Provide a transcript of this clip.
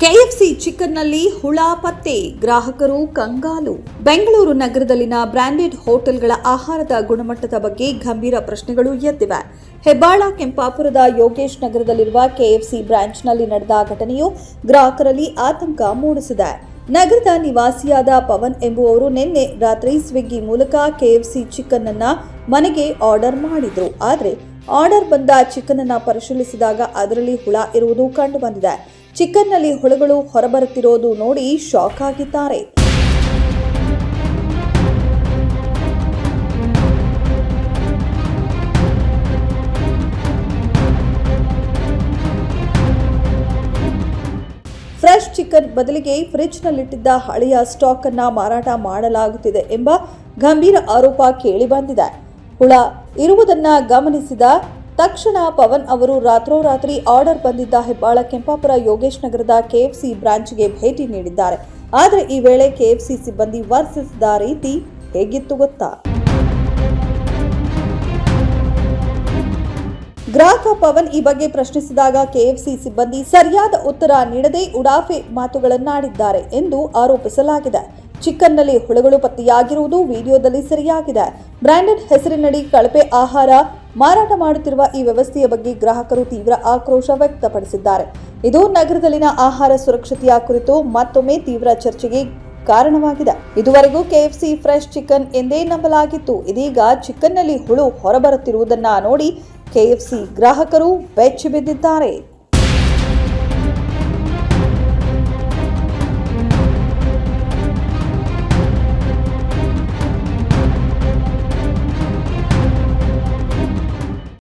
KFC ಚಿಕನ್ನಲ್ಲಿ ಹುಳ ಪತ್ತೆ, ಗ್ರಾಹಕರು ಕಂಗಾಲು. ಬೆಂಗಳೂರು ನಗರದಲ್ಲಿನ ಬ್ರಾಂಡೆಡ್ ಹೋಟೆಲ್ಗಳ ಆಹಾರದ ಗುಣಮಟ್ಟದ ಬಗ್ಗೆ ಗಂಭೀರ ಪ್ರಶ್ನೆಗಳು ಎದ್ದಿವೆ. ಹೆಬ್ಬಾಳ ಕೆಂಪಾಪುರದ ಯೋಗೇಶ್ ನಗರದಲ್ಲಿರುವ ಕೆಎಫ್ಸಿ ಬ್ರಾಂಚ್ನಲ್ಲಿ ನಡೆದ ಘಟನೆಯು ಗ್ರಾಹಕರಲ್ಲಿ ಆತಂಕ ಮೂಡಿಸಿದೆ. ನಗರದ ನಿವಾಸಿಯಾದ ಪವನ್ ಎಂಬುವವರು ನಿನ್ನೆ ರಾತ್ರಿ ಸ್ವಿಗ್ಗಿ ಮೂಲಕ ಕೆಎಫ್ಸಿ ಚಿಕನ್ ಅನ್ನ ಮನೆಗೆ ಆರ್ಡರ್ ಮಾಡಿದ್ರು. ಆದರೆ ಆರ್ಡರ್ ಬಂದ ಚಿಕನ್ ಅನ್ನ ಪರಿಶೀಲಿಸಿದಾಗ ಅದರಲ್ಲಿ ಹುಳ ಇರುವುದು ಕಂಡುಬಂದಿದೆ. ಚಿಕನ್ನಲ್ಲಿ ಹುಳುಗಳು ಹೊರಬರುತ್ತಿರೋದು ನೋಡಿ ಶಾಕ್ ಆಗಿದ್ದಾರೆ. ಫ್ರೆಶ್ ಚಿಕನ್ ಬದಲಿಗೆ ಫ್ರಿಡ್ಜ್ನಲ್ಲಿಟ್ಟಿದ್ದ ಹಳೆಯ ಸ್ಟಾಕ್ ಅನ್ನ ಮಾರಾಟ ಮಾಡಲಾಗುತ್ತಿದೆ ಎಂಬ ಗಂಭೀರ ಆರೋಪ ಕೇಳಿಬಂದಿದೆ. ಹುಳ ಇರುವುದನ್ನ ಗಮನಿಸಿದ ತಕ್ಷಣ ಪವನ್ ಅವರು ರಾತ್ರೋರಾತ್ರಿ ಆರ್ಡರ್ ಬಂದಿದ್ದ ಹೆಬ್ಬಾಳ ಕೆಂಪಾಪುರ ಯೋಗೇಶ್ ನಗರದ ಕೆಎಫ್ಸಿ ಬ್ರಾಂಚ್ಗೆ ಭೇಟಿ ನೀಡಿದ್ದಾರೆ. ಆದರೆ ಈ ವೇಳೆ ಕೆಎಫ್ಸಿ ಸಿಬ್ಬಂದಿ ವರ್ತಿಸಿದ ರೀತಿ ಹೇಗಿತ್ತು ಗೊತ್ತಾ? ಗ್ರಾಹಕ ಪವನ್ ಈ ಬಗ್ಗೆ ಪ್ರಶ್ನಿಸಿದಾಗ ಕೆಎಫ್ಸಿ ಸಿಬ್ಬಂದಿ ಸರಿಯಾದ ಉತ್ತರ ನೀಡದೆ ಉಡಾಫೆ ಮಾತುಗಳನ್ನಾಡಿದ್ದಾರೆ ಎಂದು ಆರೋಪಿಸಲಾಗಿದೆ. ಚಿಕನ್ನಲ್ಲಿ ಹುಳುಗಳು ಪತ್ತೆಯಾಗಿರುವುದು ವಿಡಿಯೋದಲ್ಲಿ ಸರಿಯಾಗಿದೆ. ಬ್ರಾಂಡೆಡ್ ಹೆಸರಿನಡಿ ಕಳಪೆ ಆಹಾರ ಮಾರಾಟ ಮಾಡುತ್ತಿರುವ ಈ ವ್ಯವಸ್ಥೆಯ ಬಗ್ಗೆ ಗ್ರಾಹಕರು ತೀವ್ರ ಆಕ್ರೋಶ ವ್ಯಕ್ತಪಡಿಸಿದ್ದಾರೆ. ಇದು ನಗರದಲ್ಲಿನ ಆಹಾರ ಸುರಕ್ಷತೆಯ ಕುರಿತು ಮತ್ತೊಮ್ಮೆ ತೀವ್ರ ಚರ್ಚೆಗೆ ಕಾರಣವಾಗಿದೆ. ಇದುವರೆಗೂ ಕೆಎಫ್ಸಿ ಫ್ರೆಶ್ ಚಿಕನ್ ಎಂದೇ ನಂಬಲಾಗಿತ್ತು. ಇದೀಗ ಚಿಕನ್ನಲ್ಲಿ ಹುಳು ಹೊರಬರುತ್ತಿರುವುದನ್ನ ನೋಡಿ ಕೆಎಫ್ಸಿ ಗ್ರಾಹಕರು ಬೆಚ್ಚಿ ಬಿದ್ದಿದ್ದಾರೆ.